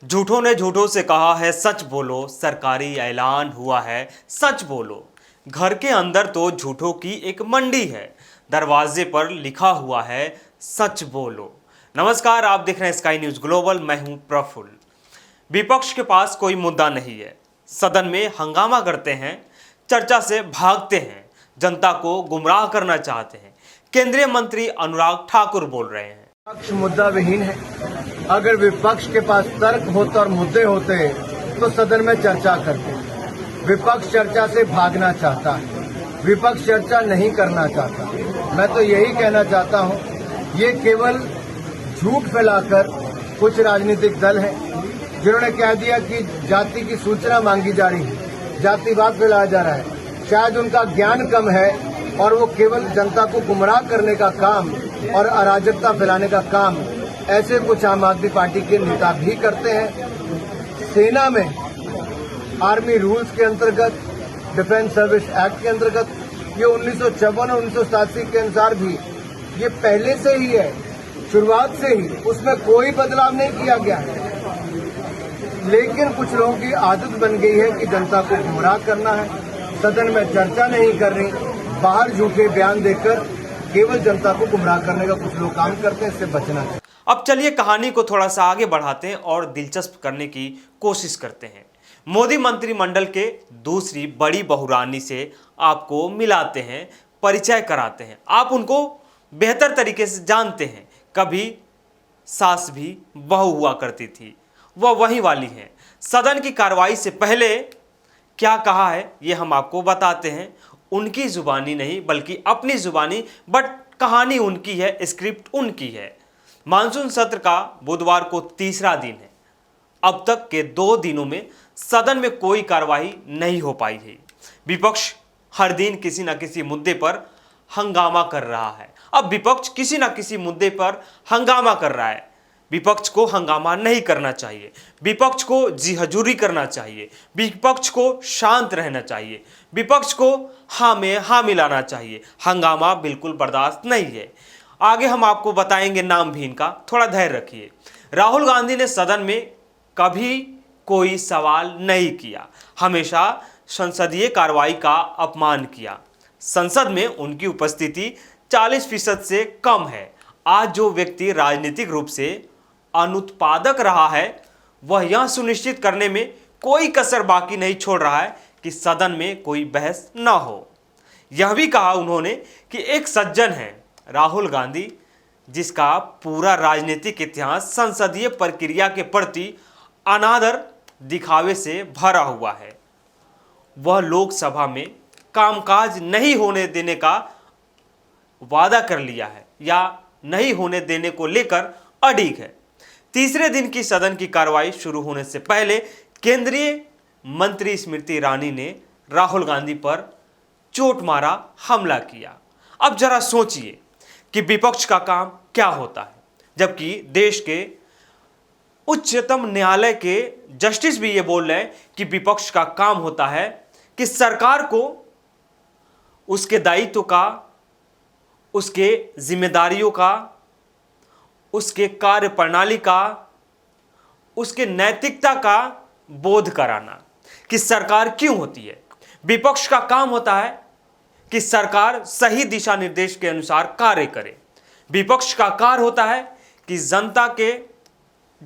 झूठों ने झूठों से कहा है सच बोलो, सरकारी ऐलान हुआ है सच बोलो। घर के अंदर तो झूठों की एक मंडी है, दरवाजे पर लिखा हुआ है सच बोलो। नमस्कार, आप देख रहे हैं स्काई न्यूज ग्लोबल। मैं हूं प्रफुल्ल। विपक्ष के पास कोई मुद्दा नहीं है, सदन में हंगामा करते हैं, चर्चा से भागते हैं, जनता को गुमराह करना चाहते हैं। केंद्रीय मंत्री अनुराग ठाकुर बोल रहे हैं। विपक्ष मुद्दा विहीन है। अगर विपक्ष के पास तर्क होता और मुद्दे होते तो सदन में चर्चा करते। विपक्ष चर्चा से भागना चाहता है, विपक्ष चर्चा नहीं करना चाहता। मैं तो यही कहना चाहता हूं, ये केवल झूठ फैलाकर कुछ राजनीतिक दल हैं जिन्होंने कह दिया कि जाति की सूचना मांगी जा रही है, जातिवाद फैलाया जा रहा है। शायद उनका ज्ञान कम है और वो केवल जनता को गुमराह करने का काम और अराजकता फैलाने का काम ऐसे कुछ आम आदमी पार्टी के नेता भी करते हैं। सेना में आर्मी रूल्स के अंतर्गत, डिफेंस सर्विस एक्ट के अंतर्गत ये 1954 और 1987 के अनुसार भी ये पहले से ही है, शुरुआत से ही, उसमें कोई बदलाव नहीं किया गया है। लेकिन कुछ लोगों की आदत बन गई है कि जनता को गुमराह करना है, सदन में चर्चा नहीं करनी, बाहर झूठे बयान देकर केवल जनता को गुमराह करने का कुछ लोग काम करते हैं। इससे बचना चाहिए। अब चलिए कहानी को थोड़ा सा आगे बढ़ाते हैं और दिलचस्प करने की कोशिश करते हैं। मोदी मंत्रिमंडल के दूसरी बड़ी बहुरानी से आपको मिलाते हैं, परिचय कराते हैं। आप उनको बेहतर तरीके से जानते हैं। कभी सास भी बहू हुआ करती थी, वह वही वाली है। सदन की कार्रवाई से पहले क्या कहा है ये हम आपको बताते हैं। उनकी जुबानी नहीं बल्कि अपनी जुबानी, बट कहानी उनकी है, स्क्रिप्ट उनकी है। मानसून सत्र का बुधवार को तीसरा दिन है। अब तक के 2 दिनों में सदन में कोई कार्यवाही नहीं हो पाई है। विपक्ष हर दिन किसी न किसी मुद्दे पर हंगामा कर रहा है। अब विपक्ष किसी न किसी मुद्दे पर हंगामा कर रहा है। विपक्ष को हंगामा नहीं करना चाहिए, विपक्ष को जी हजूरी करना चाहिए, विपक्ष को शांत रहना चाहिए, विपक्ष को हाँ में हाँ मिलाना चाहिए। हंगामा बिल्कुल बर्दाश्त नहीं है। आगे हम आपको बताएंगे नाम भी इनका, थोड़ा धैर्य रखिए। राहुल गांधी ने सदन में कभी कोई सवाल नहीं किया, हमेशा संसदीय कार्रवाई का अपमान किया। संसद में उनकी उपस्थिति 40% से कम है। आज जो व्यक्ति राजनीतिक रूप से अनुत्पादक रहा है, वह यह सुनिश्चित करने में कोई कसर बाकी नहीं छोड़ रहा है कि सदन में कोई बहस न हो। यह भी कहा उन्होंने कि एक सज्जन है राहुल गांधी, जिसका पूरा राजनीतिक इतिहास संसदीय प्रक्रिया के प्रति अनादर दिखावे से भरा हुआ है। वह लोकसभा में कामकाज नहीं होने देने का वादा कर लिया है या नहीं होने देने को लेकर अडिग है। तीसरे दिन की सदन की कार्रवाई शुरू होने से पहले केंद्रीय मंत्री स्मृति ईरानी ने राहुल गांधी पर चोट मारा हमला किया। अब जरा सोचिए कि विपक्ष का काम क्या होता है, जबकि देश के उच्चतम न्यायालय के जस्टिस भी ये बोल रहे हैं कि विपक्ष का काम होता है कि सरकार को उसके दायित्व का, उसके जिम्मेदारियों का, उसके कार्य प्रणाली का, उसके नैतिकता का बोध कराना कि सरकार क्यों होती है। विपक्ष का काम होता है कि सरकार सही दिशा निर्देश के अनुसार कार्य करे। विपक्ष का कार्य होता है कि जनता के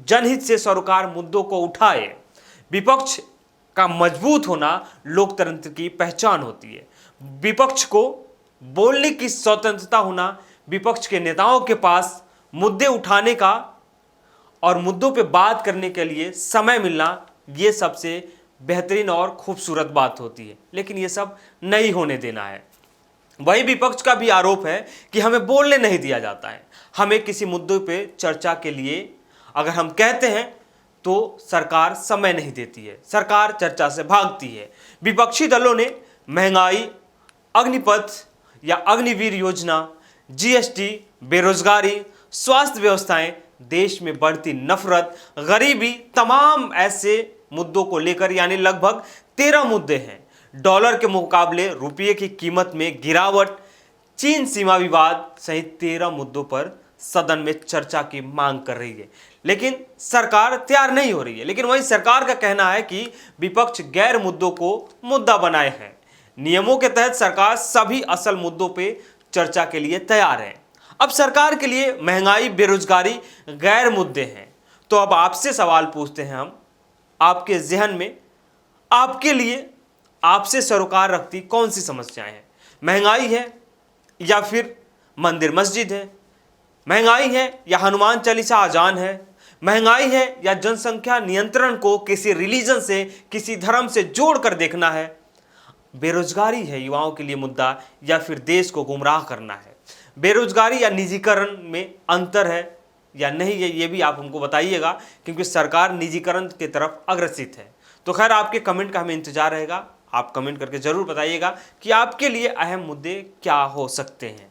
जनहित से सरोकार मुद्दों को उठाए। विपक्ष का मजबूत होना लोकतंत्र की पहचान होती है। विपक्ष को बोलने की स्वतंत्रता होना, विपक्ष के नेताओं के पास मुद्दे उठाने का और मुद्दों पे बात करने के लिए समय मिलना, ये सबसे बेहतरीन और खूबसूरत बात होती है। लेकिन ये सब नहीं होने देना है। वही विपक्ष का भी आरोप है कि हमें बोलने नहीं दिया जाता है। हमें किसी मुद्दे पे चर्चा के लिए अगर हम कहते हैं तो सरकार समय नहीं देती है, सरकार चर्चा से भागती है। विपक्षी दलों ने महंगाई, अग्निपथ या अग्निवीर योजना, जीएसटी, बेरोजगारी, स्वास्थ्य व्यवस्थाएं, देश में बढ़ती नफरत, गरीबी, तमाम ऐसे मुद्दों को लेकर, यानी लगभग 13 मुद्दे हैं। डॉलर के मुकाबले रुपये की कीमत में गिरावट, चीन सीमा विवाद सहित 13 मुद्दों पर सदन में चर्चा की मांग कर रही है, लेकिन सरकार तैयार नहीं हो रही है। लेकिन वहीं सरकार का कहना है कि विपक्ष गैर मुद्दों को मुद्दा बनाए हैं। नियमों के तहत सरकार सभी असल मुद्दों पे चर्चा के लिए तैयार है। अब सरकार के लिए महंगाई, बेरोजगारी गैर मुद्दे हैं। तो अब आपसे सवाल पूछते हैं हम, आपके जहन में आपके लिए आपसे सरोकार रखती कौन सी समस्याएं हैं? महंगाई है या फिर मंदिर मस्जिद है? महंगाई है या हनुमान चालीसा अजान है? महंगाई है या जनसंख्या नियंत्रण को किसी रिलीजन से, किसी धर्म से जोड़कर देखना है? बेरोजगारी है युवाओं के लिए मुद्दा या फिर देश को गुमराह करना है? बेरोजगारी या निजीकरण में अंतर है या नहीं है, ये भी आप हमको बताइएगा, क्योंकि सरकार निजीकरण की तरफ अग्रसित है। तो खैर, आपके कमेंट का हमें इंतजार रहेगा। आप कमेंट करके जरूर बताइएगा कि आपके लिए अहम मुद्दे क्या हो सकते हैं।